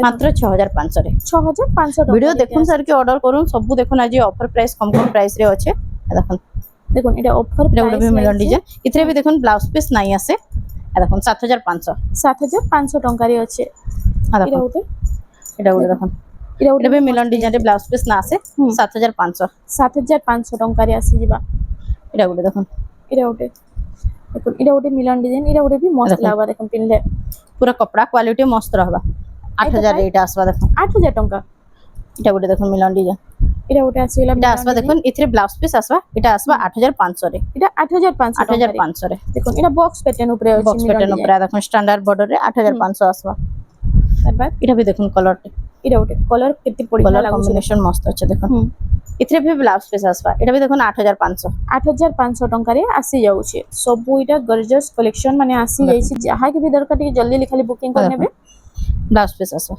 मात्र 6500 रे 6500 वीडियो देखुन सर के ऑर्डर करूं सब देखुन आज ऑफर प्राइस कम प्राइस रे अछि देखुन দেখুন এটা অফার एटा गोटे भी मिलन डिजाइन इथरे भी देखुन ब्लाउज पीस नहीं आसे आ देखुन 7500 7500 ଟଙ୍କାରେ ଅଛି आ ଏଇଟା देखुन ଗୋଟେ एटा गोटे देखुन ଏଇଟା एटा ଗୋଟେ भी मिलन डिजाइन रे ब्लाउज पीस ना आसे 7500 7500 ଟଙ୍କାରେ ଆସିଯିବା एटा गोटे देखुन ଏଇଟା ଗୋଟେ দেখুন এটা ଗୋଟେ মিলন ডিজাইন এটা ଗୋଟେ ବି ମସ୍ତ দেখুন। লাগবা দেখুন ପିନ୍ଧଲେ पूरा कपड़ा क्वालिटी मस्त रहबा 8000 रेट आसबा देखुन 8000 ଟଙ୍କା एटा गोटे देखुन मिलन डिजाइन এটা ଗୋଟେ ଆସିଗଲା एटा आसबा देखुन इथरे ब्लाउज पीस आसबा एटा आसबा 8500 रे এটা 8500 ଟଙ୍କାରେ 8500 रे দেখুন এটা বক্স প্যাটার্ন উপরে আছে बॉक्स पैटर्न ऊपर देखुन स्टैंडर्ड बॉर्डर रे 8500 आसबा তারপর एटा भी देखुन कलर এটা ওটা কলর কেতে পড়িলা कलर লাগুছে कॉम्बिनेशन मस्त अछि देखुन इथरे भी ब्लाउज पीस आसबा एटा भी देखुन 8500 8500 ଟଙ୍କାରେ আসি যাଉଛି ସବୁ এটা গর্জিয়াস কলেকশন মানে আসি যাইছি যাহা কি भी দরকার টিকে জলদি খালি বুকিং করে নেবে ब्लाउज पीस आसबा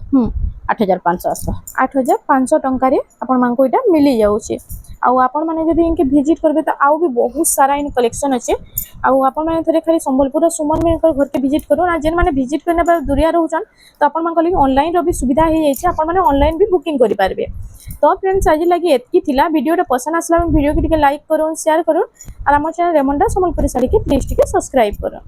8500 आसबा 8500 ଟଙ୍କାରେ ଆପଣ ମାନଙ୍କୁ এটা মিলি যাଉଛି ଆଉ ଆପଣ ମାନେ ଯଦି ଇନକେ ভিজিট করবে ତ ଆଉ ବି ବହୁତ ସାରା इन कलेक्शन ଅଛି ଆଉ ଆପଣ ମାନେ ଥରେ ଖାଲି ସମ୍ବଲପୁର ସୁମନ ମେଙ୍କର ଘରକେ ভিজিট করুন আর যেন মানে ভিজিট করে নেবা দুରିଆ ରହୁଛନ୍ ତ ଆପଣ ମାନଙ୍କ ଲାଗି ଅନଲାଇନ ର ବି ସୁବିଧା ହେଇ ଯାଇଛି ଆପଣ ମାନେ ଅନଲାଇନ ବି ବୁକିଂ କରି পারবে তো फ्रेंड्स आज लगी एतकी थिला वीडियोटा पसंद आसला वीडियो के टिके लाइक करूँ शेयर करूँ और आम चैनल रेमंडा सम्बलपुरी साड़ी के प्लीज टिके सब्सक्राइब करूँ।